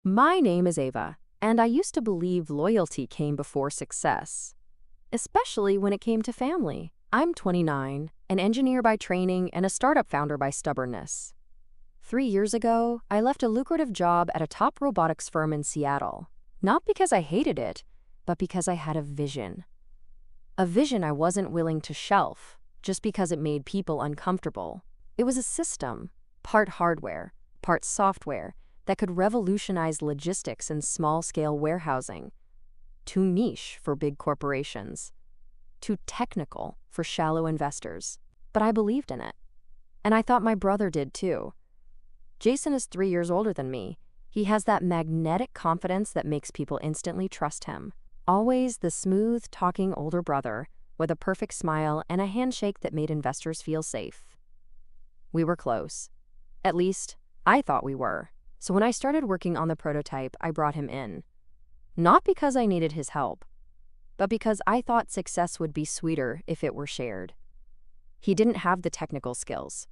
My name is Ava, and I used to believe loyalty came before success, especially when it came to family. I'm 29, an engineer by training and a startup founder by stubbornness. 3 years ago, I left a lucrative job at a top robotics firm in Seattle, not because I hated it, but because I had a vision. A vision I wasn't willing to shelf, just because it made people uncomfortable. It was a system, part hardware, part software, that could revolutionize logistics and small-scale warehousing. Too niche for big corporations. Too technical for shallow investors. But I believed in it. And I thought my brother did too. Jason is 3 years older than me. He has that magnetic confidence that makes people instantly trust him. Always the smooth-talking older brother with a perfect smile and a handshake that made investors feel safe. We were close. At least, I thought we were. So when I started working on the prototype, I brought him in. Not because I needed his help, but because I thought success would be sweeter if it were shared. He didn't have the technical skills,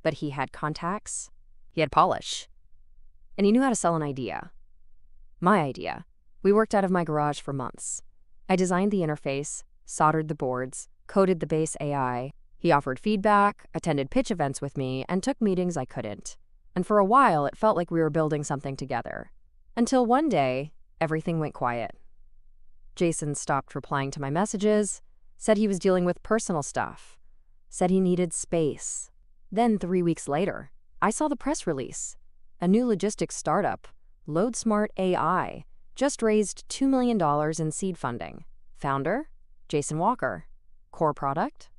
but he had contacts, he had polish, and he knew how to sell an idea. My idea. We worked out of my garage for months. I designed the interface, soldered the boards, coded the base AI. He offered feedback, attended pitch events with me, and took meetings I couldn't. And for a while, it felt like we were building something together. Until one day, everything went quiet. Jason stopped replying to my messages, said he was dealing with personal stuff, said he needed space. Then 3 weeks later, I saw the press release. A new logistics startup, LoadSmart AI, just raised $2 million in seed funding. Founder, Jason Walker. Core product,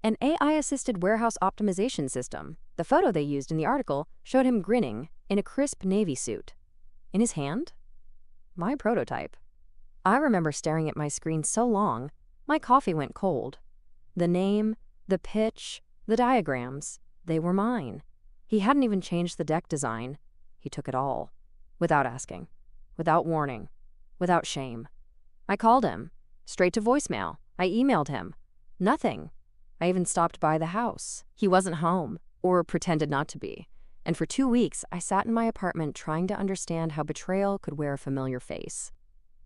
an AI-assisted warehouse optimization system. The photo they used in the article showed him grinning in a crisp navy suit. In his hand, my prototype. I remember staring at my screen so long, my coffee went cold. The name, the pitch, the diagrams, they were mine. He hadn't even changed the deck design. He took it all. Without asking, without warning, without shame. I called him, straight to voicemail. I emailed him. Nothing. I even stopped by the house. He wasn't home, or pretended not to be. And for 2 weeks, I sat in my apartment trying to understand how betrayal could wear a familiar face.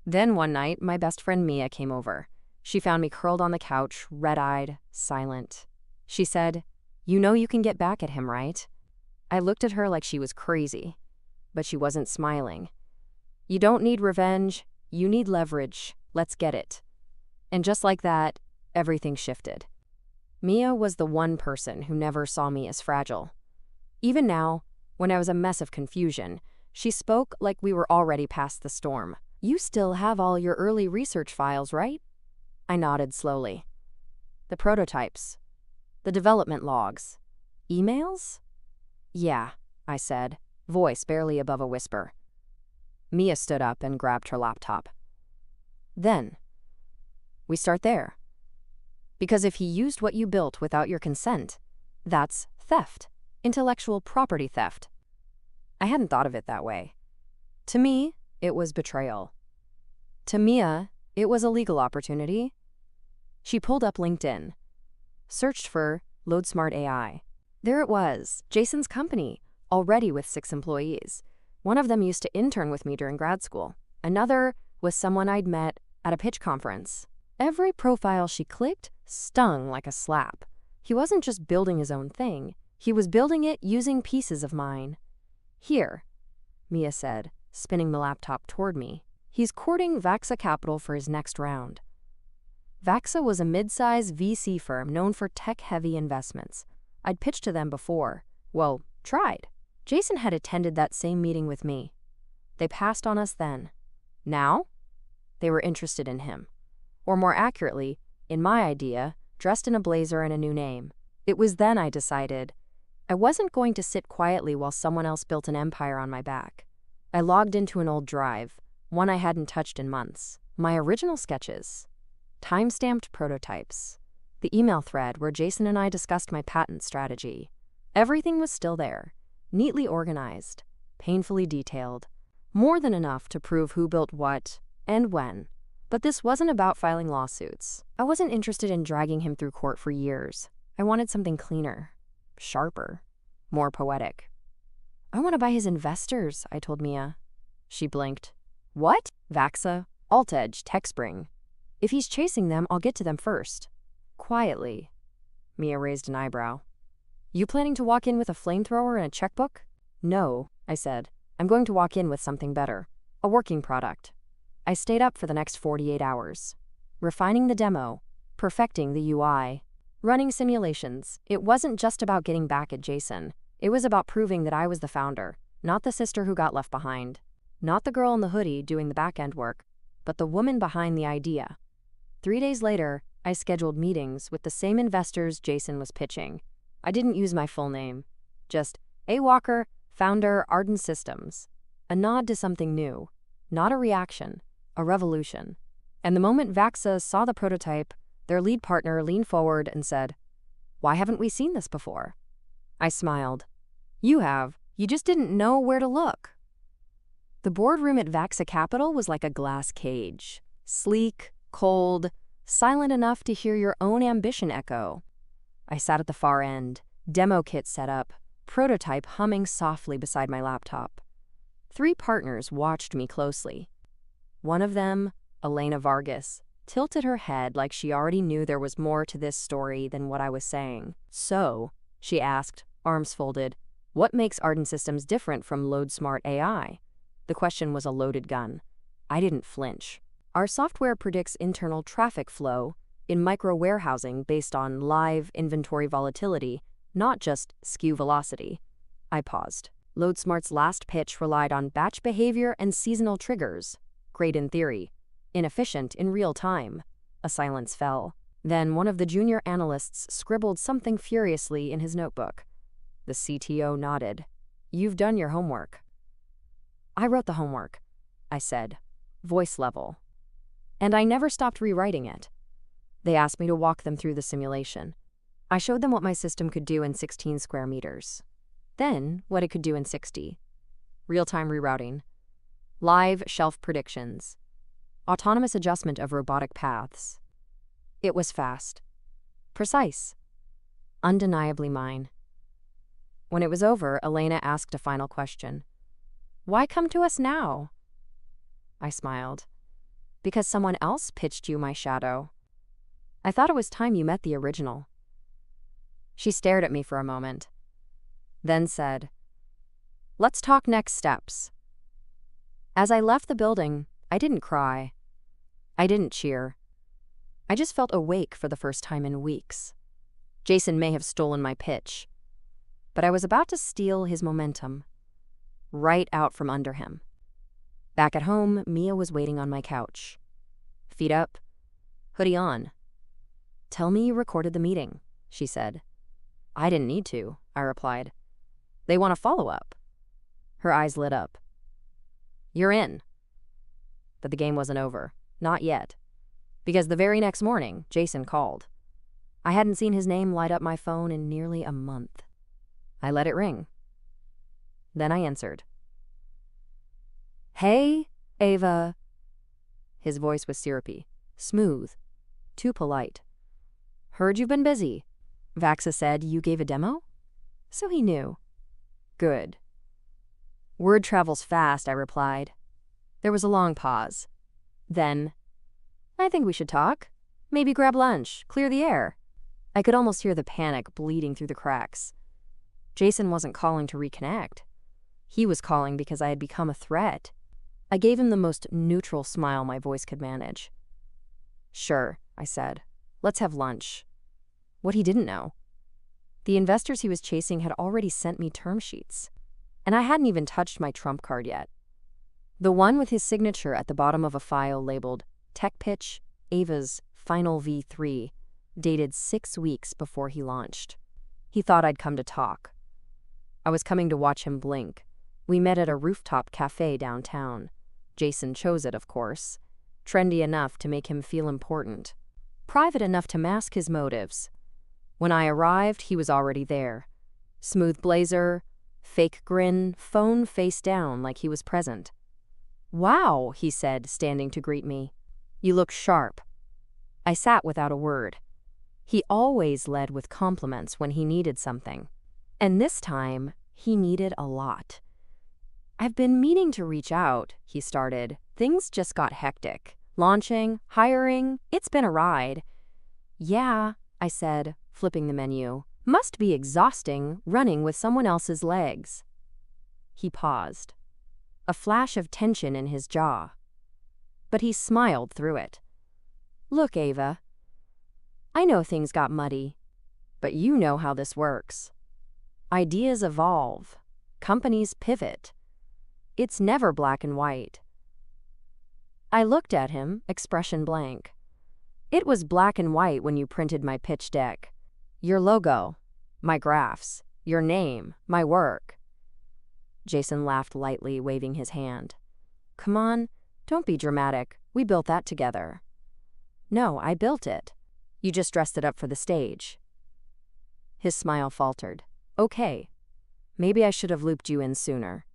Then one night, my best friend Mia came over. She found me curled on the couch, red-eyed, silent. She said, "You know you can get back at him, right?" I looked at her like she was crazy, but she wasn't smiling. "You don't need revenge, you need leverage. Let's get it." And just like that, everything shifted. Mia was the one person who never saw me as fragile. Even now, when I was a mess of confusion, she spoke like we were already past the storm. "You still have all your early research files, right?" I nodded slowly. "The prototypes, the development logs, emails?" "Yeah," I said, voice barely above a whisper. Mia stood up and grabbed her laptop. "Then, we start there. Because if he used what you built without your consent, that's theft, intellectual property theft." I hadn't thought of it that way. To me, it was betrayal. To Mia, it was a legal opportunity. She pulled up LinkedIn, searched for LoadSmart AI. There it was, Jason's company, already with 6 employees. One of them used to intern with me during grad school. Another was someone I'd met at a pitch conference. Every profile she clicked stung like a slap. He wasn't just building his own thing. He was building it using pieces of mine. "Here," Mia said, spinning the laptop toward me. "He's courting Vaxa Capital for his next round." Vaxa was a mid-size VC firm known for tech-heavy investments. I'd pitched to them before. Well, tried. Jason had attended that same meeting with me. They passed on us then. Now, they were interested in him. Or more accurately, in my idea, dressed in a blazer and a new name. It was then I decided I wasn't going to sit quietly while someone else built an empire on my back. I logged into an old drive, one I hadn't touched in months. My original sketches, time-stamped prototypes, the email thread where Jason and I discussed my patent strategy. Everything was still there, neatly organized, painfully detailed, more than enough to prove who built what and when. But this wasn't about filing lawsuits. I wasn't interested in dragging him through court for years. I wanted something cleaner, sharper, more poetic. "I want to buy his investors," I told Mia. She blinked. What? Vaxa, alt-edge, tech spring. If he's chasing them, I'll get to them first. Quietly. Mia raised an eyebrow. You planning to walk in with a flamethrower and a checkbook? No, I said. I'm going to walk in with something better. A working product. I stayed up for the next 48 hours. Refining the demo. Perfecting the UI. Running simulations. It wasn't just about getting back at Jason. It was about proving that I was the founder, not the sister who got left behind. Not the girl in the hoodie doing the back-end work, but the woman behind the idea. 3 days later, I scheduled meetings with the same investors Jason was pitching. I didn't use my full name. Just A. Walker, founder, Arden Systems. A nod to something new. Not a reaction, a revolution. And the moment Vaxa saw the prototype, their lead partner leaned forward and said, "Why haven't we seen this before?" I smiled. You have. You just didn't know where to look. The boardroom at Vaxa Capital was like a glass cage. Sleek, cold, silent enough to hear your own ambition echo. I sat at the far end, demo kit set up, prototype humming softly beside my laptop. 3 partners watched me closely. One of them, Elena Vargas, tilted her head like she already knew there was more to this story than what I was saying. So, she asked, arms folded, what makes Arden Systems different from LoadSmart AI? The question was a loaded gun. I didn't flinch. Our software predicts internal traffic flow in micro-warehousing based on live inventory volatility, not just SKU velocity. I paused. LoadSmart's last pitch relied on batch behavior and seasonal triggers. Great in theory. Inefficient in real time. A silence fell. Then one of the junior analysts scribbled something furiously in his notebook. The CTO nodded. You've done your homework. I wrote the homework, I said, voice level. And I never stopped rewriting it. They asked me to walk them through the simulation. I showed them what my system could do in 16 square meters. Then, what it could do in 60. Real-time rerouting. Live shelf predictions. Autonomous adjustment of robotic paths. It was fast. Precise. Undeniably mine. When it was over, Elena asked a final question. Why come to us now? I smiled. Because someone else pitched you my shadow. I thought it was time you met the original. She stared at me for a moment, then said, Let's talk next steps. As I left the building, I didn't cry. I didn't cheer. I just felt awake for the first time in weeks. Jason may have stolen my pitch, but I was about to steal his momentum, right out from under him. Back at home, Mia was waiting on my couch. Feet up, hoodie on. Tell me you recorded the meeting, she said. I didn't need to, I replied. They want a follow-up. Her eyes lit up. You're in. But the game wasn't over. Not yet. Because the very next morning, Jason called. I hadn't seen his name light up my phone in nearly a month. I let it ring. Then I answered. Hey, Ava. His voice was syrupy, smooth, too polite. Heard you've been busy. Vaxa said you gave a demo? So he knew. Good. Word travels fast, I replied. There was a long pause. Then, I think we should talk. Maybe grab lunch, clear the air. I could almost hear the panic bleeding through the cracks. Jason wasn't calling to reconnect. He was calling because I had become a threat. I gave him the most neutral smile my voice could manage. Sure, I said. Let's have lunch. What he didn't know. The investors he was chasing had already sent me term sheets, and I hadn't even touched my trump card yet. The one with his signature at the bottom of a file labeled Tech Pitch, Ava's Final V3, dated 6 weeks before he launched. He thought I'd come to talk. I was coming to watch him blink. We met at a rooftop cafe downtown. Jason chose it, of course. Trendy enough to make him feel important. Private enough to mask his motives. When I arrived, he was already there. Smooth blazer, fake grin, phone face down like he was present. Wow, he said, standing to greet me. You look sharp. I sat without a word. He always led with compliments when he needed something. And this time, he needed a lot. I've been meaning to reach out, he started. Things just got hectic. Launching, hiring, it's been a ride. Yeah, I said, flipping the menu. Must be exhausting running with someone else's legs. He paused, a flash of tension in his jaw. But he smiled through it. Look, Ava, I know things got muddy, but you know how this works. Ideas evolve. Companies pivot. It's never black and white. I looked at him, expression blank. It was black and white when you printed my pitch deck. Your logo, my graphs, your name, my work. Jason laughed lightly, waving his hand. Come on, don't be dramatic. We built that together. No, I built it. You just dressed it up for the stage. His smile faltered. Okay, maybe I should have looped you in sooner.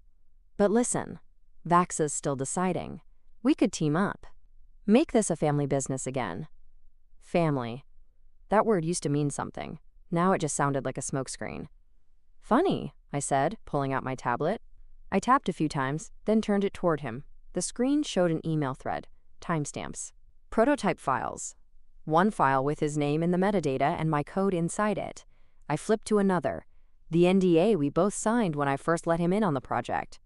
But listen, Vaxa's still deciding. We could team up. Make this a family business again. Family. That word used to mean something. Now it just sounded like a smokescreen. Funny, I said, pulling out my tablet. I tapped a few times, then turned it toward him. The screen showed an email thread, timestamps, prototype files. One file with his name in the metadata and my code inside it. I flipped to another, the NDA we both signed when I first let him in on the project.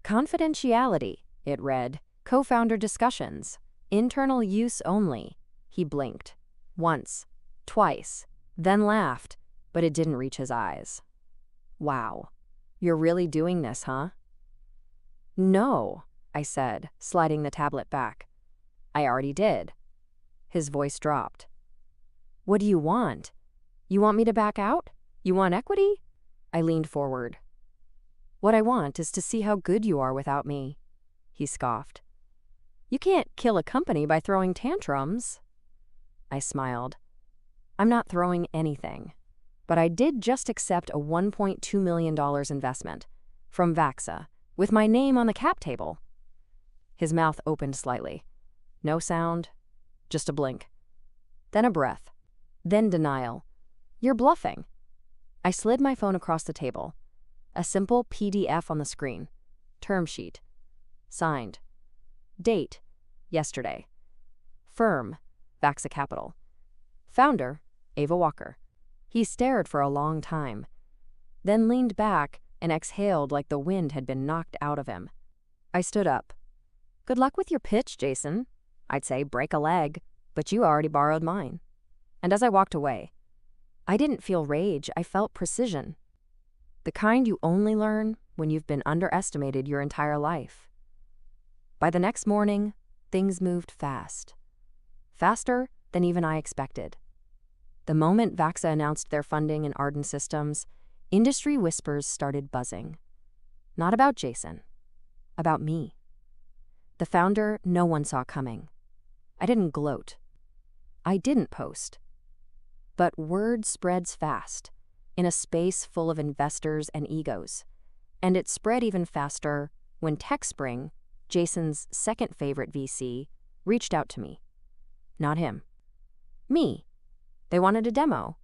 Confidentiality, it read. Co-founder discussions. Internal use only. He blinked. Once. Twice. Then laughed, but it didn't reach his eyes. Wow. You're really doing this, huh? No, I said, sliding the tablet back. I already did. His voice dropped. What do you want? You want me to back out? You want equity? I leaned forward. What I want is to see how good you are without me. He scoffed. You can't kill a company by throwing tantrums. I smiled. I'm not throwing anything. But I did just accept a $1.2 million investment from Vaxa, with my name on the cap table. His mouth opened slightly. No sound, just a blink. Then a breath. Then denial. You're bluffing. I slid my phone across the table. A simple PDF on the screen. Term sheet. Signed. Date. Yesterday. Firm. Vaxa Capital. Founder. Ava Walker. He stared for a long time, then leaned back and exhaled like the wind had been knocked out of him. I stood up. Good luck with your pitch, Jason. I'd say break a leg, but you already borrowed mine. And as I walked away, I didn't feel rage, I felt precision. The kind you only learn when you've been underestimated your entire life. By the next morning, things moved fast. Faster than even I expected. The moment Vaxa announced their funding in Arden Systems, industry whispers started buzzing. Not about Jason, about me. The founder no one saw coming. I didn't gloat. I didn't post. But word spreads fast, in a space full of investors and egos. And it spread even faster when TechSpring, Jason's second favorite VC, reached out to me. Not him. Me. They wanted a demo.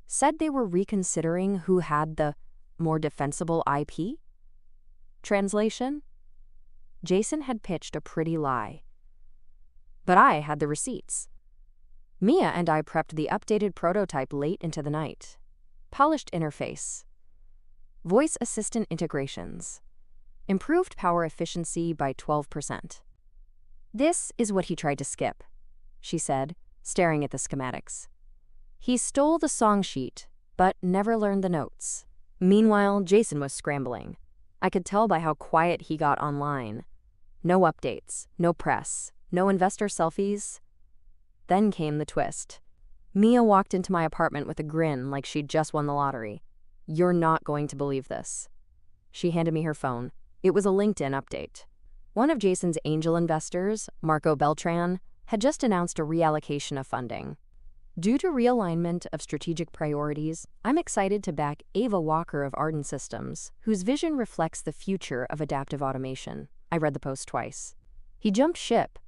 Said they were reconsidering who had the more defensible IP? Translation? Jason had pitched a pretty lie. But I had the receipts. Mia and I prepped the updated prototype late into the night. Polished interface. Voice assistant integrations. Improved power efficiency by 12%. This is what he tried to skip, she said, staring at the schematics. He stole the song sheet, but never learned the notes. Meanwhile, Jason was scrambling. I could tell by how quiet he got online. No updates, no press, no investor selfies. Then came the twist. Mia walked into my apartment with a grin like she'd just won the lottery. You're not going to believe this. She handed me her phone. It was a LinkedIn update. One of Jason's angel investors, Marco Beltran, had just announced a reallocation of funding. Due to realignment of strategic priorities, I'm excited to back Ava Walker of Arden Systems, whose vision reflects the future of adaptive automation. I read the post twice. He jumped ship,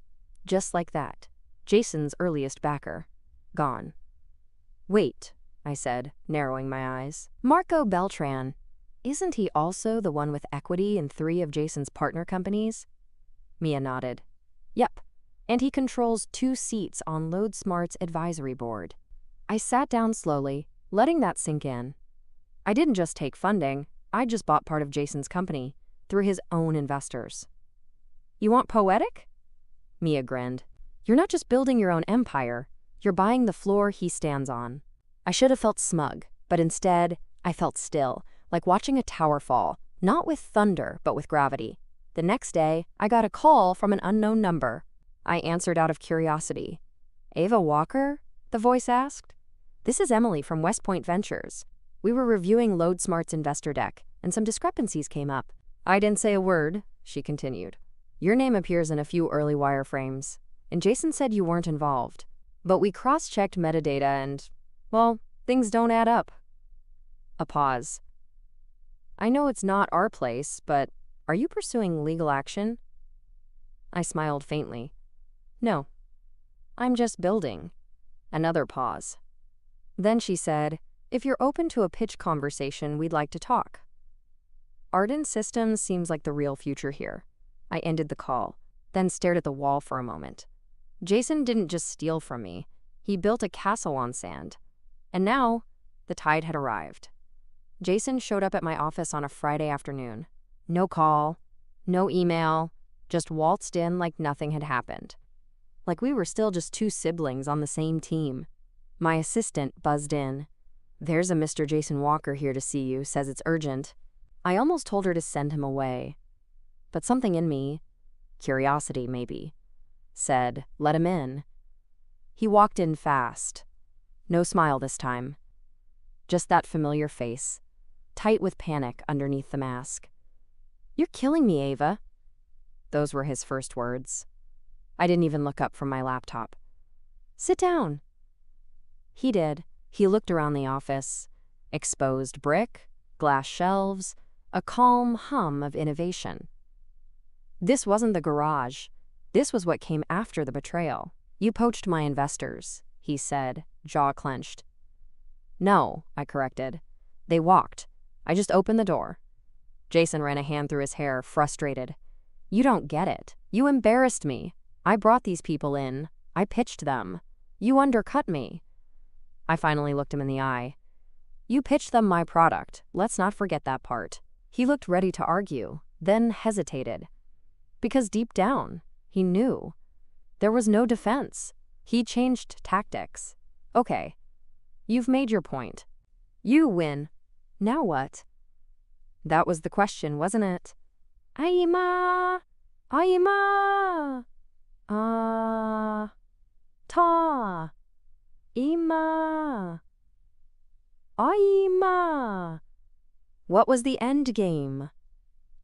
just like that. Jason's earliest backer. Gone. Wait, I said, narrowing my eyes. Marco Beltran. Isn't he also the one with equity in 3 of Jason's partner companies? Mia nodded. Yep, and he controls 2 seats on LoadSmart's advisory board. I sat down slowly, letting that sink in. I didn't just take funding, I just bought part of Jason's company, through his own investors. You want poetic? Mia grinned. You're not just building your own empire, you're buying the floor he stands on. I should have felt smug, but instead, I felt still, like watching a tower fall, not with thunder, but with gravity. The next day, I got a call from an unknown number. I answered out of curiosity. Ava Walker? The voice asked. This is Emily from West Point Ventures. We were reviewing LoadSmart's investor deck, and some discrepancies came up. I didn't say a word, she continued. Your name appears in a few early wireframes, and Jason said you weren't involved. But we cross-checked metadata and, well, things don't add up. A pause. I know it's not our place, but are you pursuing legal action? I smiled faintly. No. I'm just building. Another pause. Then she said, if you're open to a pitch conversation, we'd like to talk. Arden Systems seems like the real future here. I ended the call, then stared at the wall for a moment. Jason didn't just steal from me. He built a castle on sand. And now, the tide had arrived. Jason showed up at my office on a Friday afternoon. No call, no email, just waltzed in like nothing had happened. Like we were still just 2 siblings on the same team. My assistant buzzed in. There's a Mr. Jason Walker here to see you, says it's urgent. I almost told her to send him away. But something in me, curiosity maybe, said, let him in. He walked in fast. No smile this time. Just that familiar face, tight with panic underneath the mask. You're killing me, Ava. Those were his first words. I didn't even look up from my laptop. Sit down. He did. He looked around the office. Exposed brick, glass shelves, a calm hum of innovation. This wasn't the garage. This was what came after the betrayal. You poached my investors, he said, jaw clenched. No, I corrected. They walked. I just opened the door. Jason ran a hand through his hair, frustrated. You don't get it. You embarrassed me. I brought these people in. I pitched them. You undercut me. I finally looked him in the eye. You pitched them my product. Let's not forget that part. He looked ready to argue, then hesitated. Because deep down, he knew. There was no defense. He changed tactics. Okay, you've made your point. You win. Now what? That was the question, wasn't it? Aima! Aima! Ta! Ima! Aima! What was the end game?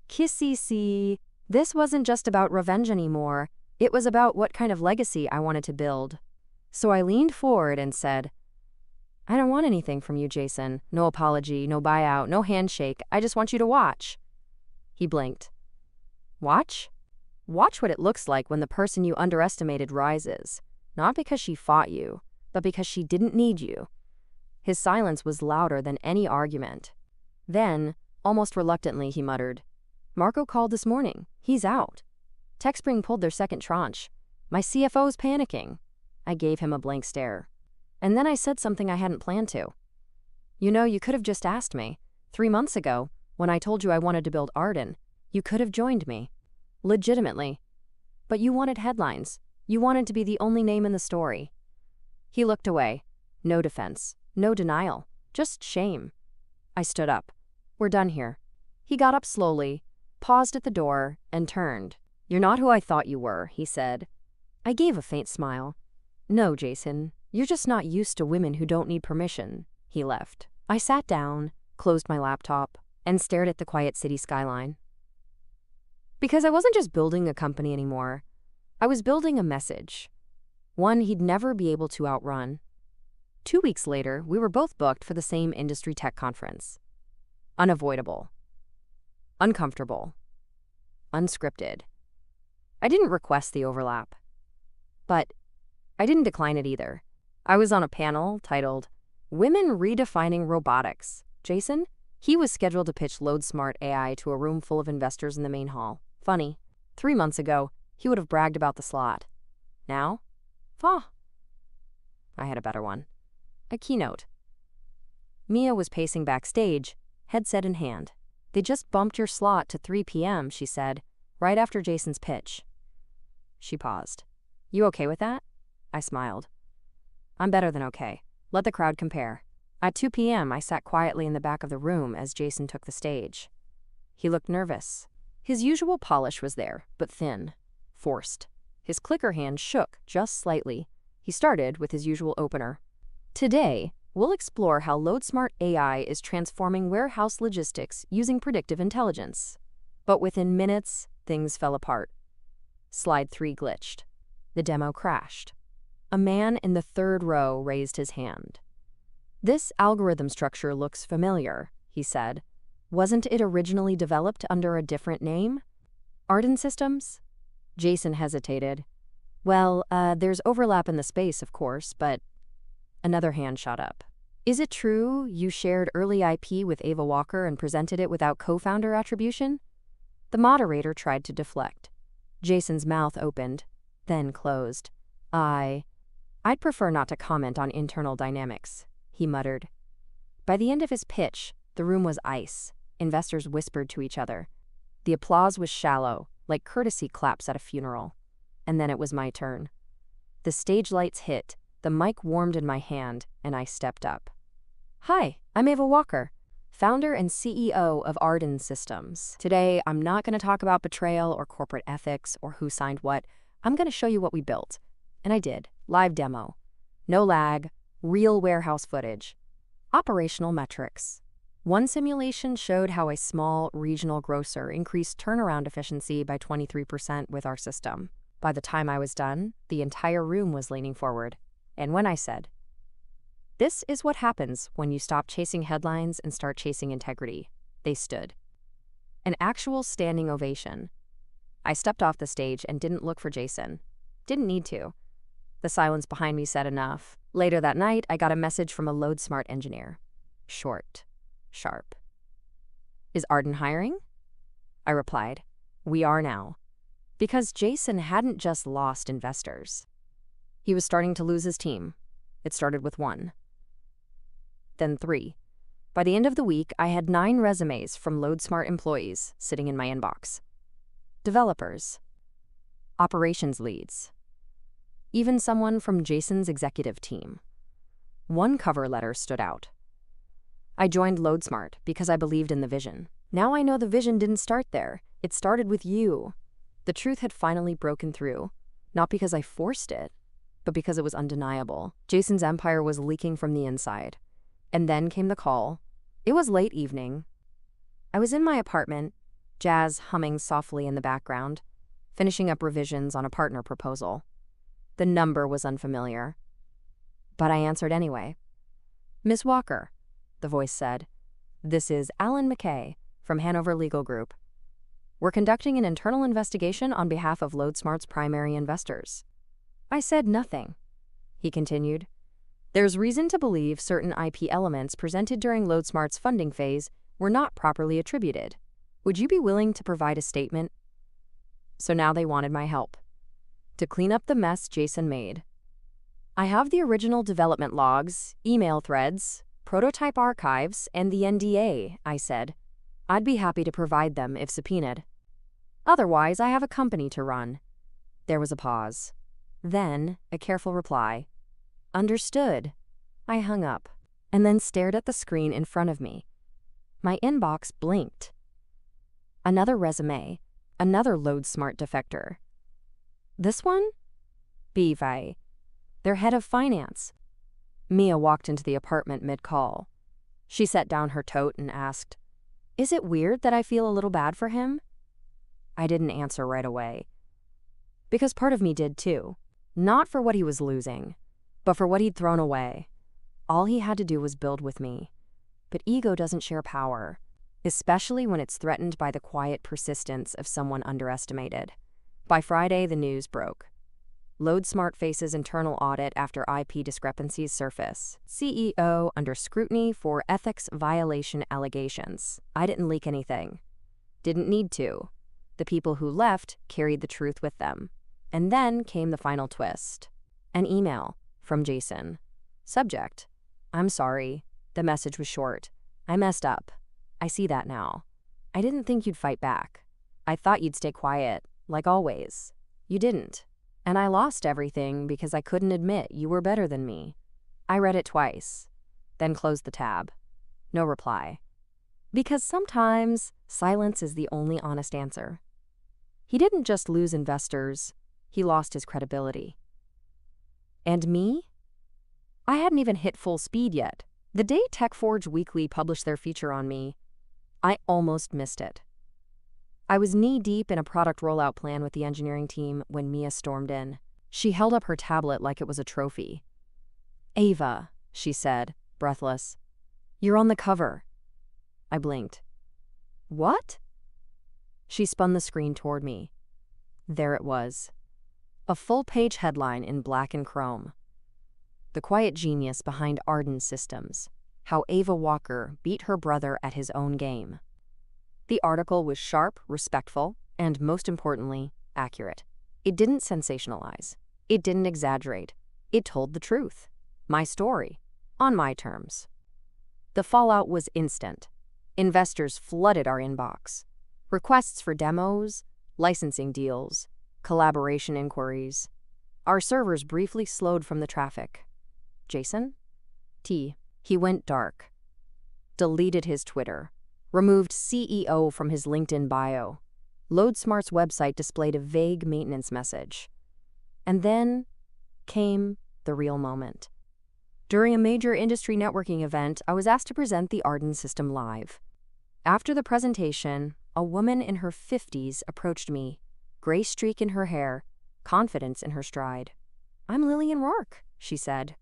Kissy-see. This wasn't just about revenge anymore. It was about what kind of legacy I wanted to build. So I leaned forward and said, I don't want anything from you, Jason. No apology, no buyout, no handshake. I just want you to watch. He blinked. Watch? Watch what it looks like when the person you underestimated rises. Not because she fought you, but because she didn't need you. His silence was louder than any argument. Then, almost reluctantly, he muttered, Marco called this morning. He's out. TechSpring pulled their second tranche. My CFO's panicking. I gave him a blank stare. And then I said something I hadn't planned to. You know, you could have just asked me. 3 months ago, when I told you I wanted to build Arden, you could have joined me. Legitimately. But you wanted headlines. You wanted to be the only name in the story. He looked away. No defense. No denial. Just shame. I stood up. We're done here. He got up slowly, paused at the door, and turned. You're not who I thought you were, he said. I gave a faint smile. No, Jason, you're just not used to women who don't need permission. He left. I sat down, closed my laptop, and stared at the quiet city skyline. Because I wasn't just building a company anymore. I was building a message. One he'd never be able to outrun. 2 weeks later, we were both booked for the same industry tech conference. Unavoidable. Uncomfortable. Unscripted. I didn't request the overlap. But I didn't decline it either. I was on a panel titled, Women Redefining Robotics. Jason? He was scheduled to pitch LoadSmart AI to a room full of investors in the main hall. Funny, 3 months ago, he would have bragged about the slot. Now? I had a better one. A keynote. Mia was pacing backstage, headset in hand. They just bumped your slot to 3 p.m., she said, right after Jason's pitch. She paused. You okay with that? I smiled. I'm better than okay. Let the crowd compare. At 2 p.m., I sat quietly in the back of the room as Jason took the stage. He looked nervous. His usual polish was there, but thin, forced. His clicker hand shook just slightly. He started with his usual opener. Today, we'll explore how LoadSmart AI is transforming warehouse logistics using predictive intelligence. But within minutes, things fell apart. Slide 3 glitched. The demo crashed. A man in the third row raised his hand. This algorithm structure looks familiar, he said. Wasn't it originally developed under a different name? Arden Systems? Jason hesitated. Well, there's overlap in the space, of course, but... Another hand shot up. Is it true you shared early IP with Ava Walker and presented it without co-founder attribution? The moderator tried to deflect. Jason's mouth opened, then closed. I'd prefer not to comment on internal dynamics, he muttered. By the end of his pitch, the room was ice. Investors whispered to each other. The applause was shallow, like courtesy claps at a funeral. And then it was my turn. The stage lights hit, the mic warmed in my hand, and I stepped up. Hi, I'm Ava Walker, founder and CEO of Arden Systems. Today, I'm not going to talk about betrayal or corporate ethics or who signed what. I'm going to show you what we built. And I did. Live demo. No lag. Real warehouse footage. Operational metrics. One simulation showed how a small regional grocer increased turnaround efficiency by 23% with our system. By the time I was done, the entire room was leaning forward. And when I said, "This is what happens when you stop chasing headlines and start chasing integrity," they stood. An actual standing ovation. I stepped off the stage and didn't look for Jason. Didn't need to. The silence behind me said enough. Later that night, I got a message from a LoadSmart engineer. Short. Sharp. Is Arden hiring? I replied, we are now. Because Jason hadn't just lost investors. He was starting to lose his team. It started with 1. Then 3. By the end of the week, I had 9 resumes from LoadSmart employees sitting in my inbox. Developers. Operations leads. Even someone from Jason's executive team. One cover letter stood out. I joined LoadSmart because I believed in the vision. Now I know the vision didn't start there. It started with you. The truth had finally broken through, not because I forced it, but because it was undeniable. Jason's empire was leaking from the inside. And then came the call. It was late evening. I was in my apartment, jazz humming softly in the background, finishing up revisions on a partner proposal. The number was unfamiliar, but I answered anyway. Miss Walker, the voice said, this is Alan McKay from Hanover Legal Group. We're conducting an internal investigation on behalf of LoadSmart's primary investors. I said nothing. He continued, there's reason to believe certain IP elements presented during LoadSmart's funding phase were not properly attributed. Would you be willing to provide a statement? So now they wanted my help. To clean up the mess Jason made. I have the original development logs, email threads, prototype archives, and the NDA, I said. I'd be happy to provide them if subpoenaed. Otherwise, I have a company to run. There was a pause. Then, a careful reply. Understood. I hung up, and then stared at the screen in front of me. My inbox blinked. Another resume, another LoadSmart defector. This one? Midway, their head of finance. Mia walked into the apartment mid-call. She set down her tote and asked, is it weird that I feel a little bad for him? I didn't answer right away. Because part of me did too. Not for what he was losing, but for what he'd thrown away. All he had to do was build with me. But ego doesn't share power, especially when it's threatened by the quiet persistence of someone underestimated. By Friday, the news broke. LoadSmartFace's internal audit after IP discrepancies surface. CEO under scrutiny for ethics violation allegations. I didn't leak anything. Didn't need to. The people who left carried the truth with them. And then came the final twist. An email from Jason. Subject: I'm sorry. The message was short. I messed up. I see that now. I didn't think you'd fight back. I thought you'd stay quiet, like always. You didn't. And I lost everything because I couldn't admit you were better than me. I read it twice, then closed the tab. No reply. Because sometimes silence is the only honest answer. He didn't just lose investors, he lost his credibility. And me? I hadn't even hit full speed yet. The day TechForge Weekly published their feature on me, I almost missed it. I was knee-deep in a product rollout plan with the engineering team when Mia stormed in. She held up her tablet like it was a trophy. "Ava," she said, breathless, "you're on the cover." I blinked. "What?" She spun the screen toward me. There it was. A full-page headline in black and chrome. The quiet genius behind Arden Systems. How Ava Walker beat her brother at his own game. The article was sharp, respectful, and most importantly, accurate. It didn't sensationalize. It didn't exaggerate. It told the truth. My story. On my terms. The fallout was instant. Investors flooded our inbox. Requests for demos, licensing deals, collaboration inquiries. Our servers briefly slowed from the traffic. Jason? He went dark. Deleted his Twitter. Removed CEO from his LinkedIn bio. LoadSmart's website displayed a vague maintenance message. And then came the real moment. During a major industry networking event, I was asked to present the Arden system live. After the presentation, a woman in her 50s approached me, gray streak in her hair, confidence in her stride. "I'm Lillian Rourke," she said.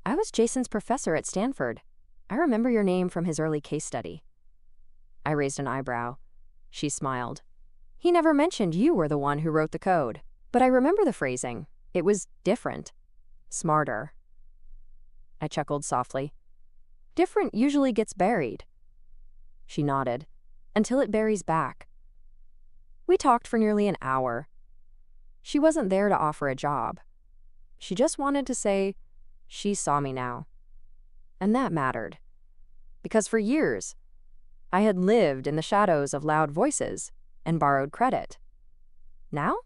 "I was Jason's professor at Stanford. I remember your name from his early case study." I raised an eyebrow. She smiled. "He never mentioned you were the one who wrote the code. But I remember the phrasing. It was different. Smarter." I chuckled softly. "Different usually gets buried." She nodded. "Until it buries back." We talked for nearly an hour. She wasn't there to offer a job. She just wanted to say, she saw me now. And that mattered. Because for years, I had lived in the shadows of loud voices and borrowed credit. Now,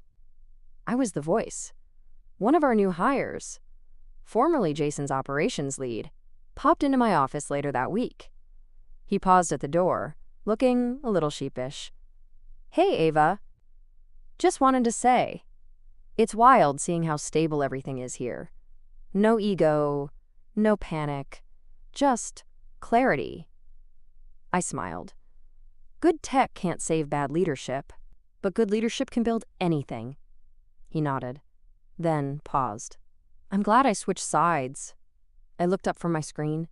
I was the voice. One of our new hires, formerly Jason's operations lead, popped into my office later that week. He paused at the door, looking a little sheepish. "Hey, Ava. Just wanted to say, it's wild seeing how stable everything is here. No ego, no panic, just clarity." I smiled. Good tech can't save bad leadership, but good leadership can build anything. He nodded, then paused. "I'm glad I switched sides." I looked up from my screen.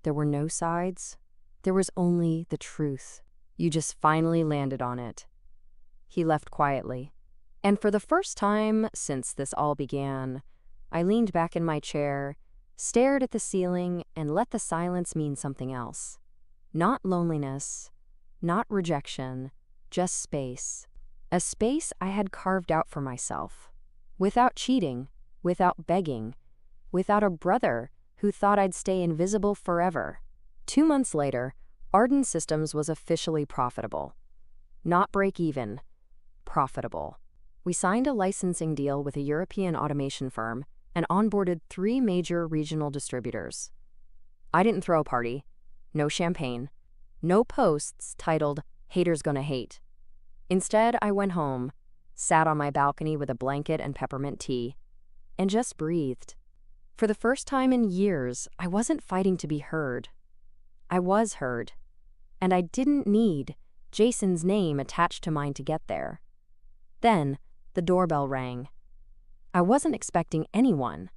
There were no sides. There was only the truth. You just finally landed on it. He left quietly. And for the first time since this all began, I leaned back in my chair, stared at the ceiling, and let the silence mean something else. Not loneliness, not rejection, just space. A space I had carved out for myself. Without cheating, without begging, without a brother who thought I'd stay invisible forever. 2 months later, Arden Systems was officially profitable. Not break even, profitable. We signed a licensing deal with a European automation firm and onboarded 3 major regional distributors. I didn't throw a party. No champagne. No posts titled, "Haters Gonna Hate." Instead, I went home, sat on my balcony with a blanket and peppermint tea, and just breathed. For the first time in years, I wasn't fighting to be heard. I was heard. And I didn't need Jason's name attached to mine to get there. Then, the doorbell rang. I wasn't expecting anyone.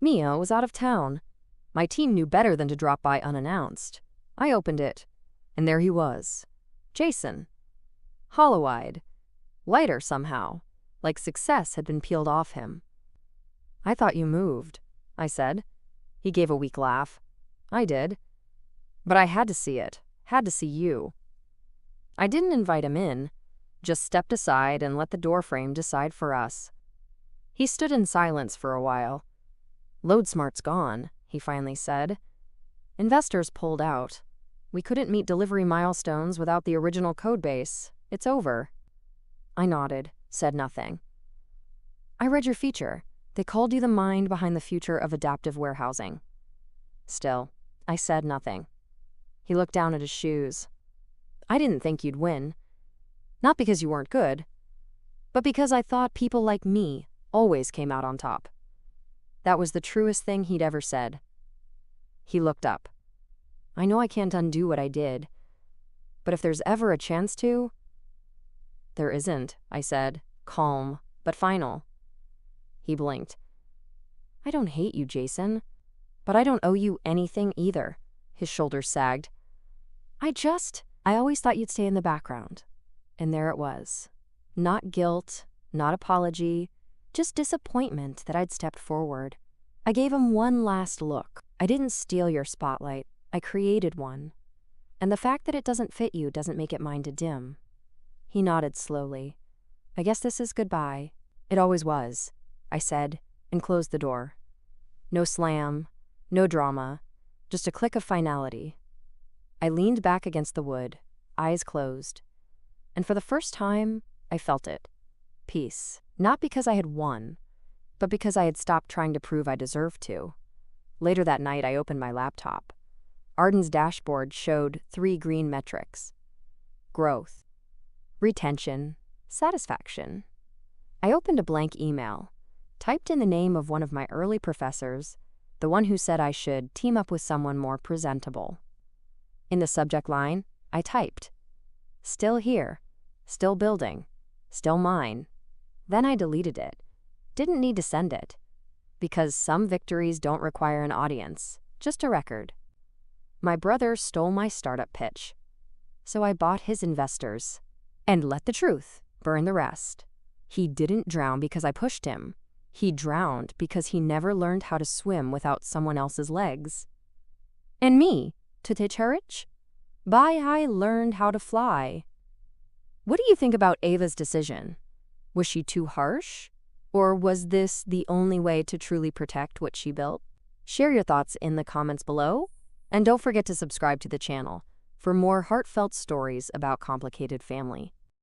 Mia was out of town. My team knew better than to drop by unannounced. I opened it, and there he was. Jason. Hollow-eyed. Lighter somehow. like success had been peeled off him. "I thought you moved," I said. He gave a weak laugh. "I did. But I had to see it, had to see you." I didn't invite him in, just stepped aside and let the doorframe decide for us. He stood in silence for a while. "LoadSmart's gone," he finally said. "Investors pulled out. We couldn't meet delivery milestones without the original codebase. It's over." I nodded, said nothing. "I read your feature. They called you the mind behind the future of adaptive warehousing." Still, I said nothing. He looked down at his shoes. "I didn't think you'd win. Not because you weren't good, but because I thought people like me always came out on top." That was the truest thing he'd ever said. He looked up. "I know I can't undo what I did, but if there's ever a chance to—" "There isn't," I said, calm but final. He blinked. "I don't hate you, Jason, but I don't owe you anything either." His shoulders sagged. I always thought you'd stay in the background." And there it was. Not guilt, not apology, just disappointment that I'd stepped forward. I gave him one last look. "I didn't steal your spotlight. I created one. And the fact that it doesn't fit you doesn't make it mine to dim." He nodded slowly. "I guess this is goodbye." "It always was," I said, and closed the door. No slam, no drama, just a click of finality. I leaned back against the wood, eyes closed. And for the first time, I felt it. Peace. Not because I had won, but because I had stopped trying to prove I deserved to. Later that night, I opened my laptop. Arden's dashboard showed 3 green metrics: growth, retention, satisfaction. I opened a blank email, typed in the name of one of my early professors, the one who said I should team up with someone more presentable. In the subject line, I typed, "Still here, still building, still mine." Then I deleted it. Didn't need to send it. Because some victories don't require an audience, just a record. My brother stole my startup pitch, so I bought his investors and let the truth burn the rest. He didn't drown because I pushed him. He drowned because he never learned how to swim without someone else's legs. And me, to teach courage? I learned how to fly. What do you think about Ava's decision? Was she too harsh? Or was this the only way to truly protect what she built? Share your thoughts in the comments below, and don't forget to subscribe to the channel for more heartfelt stories about complicated family.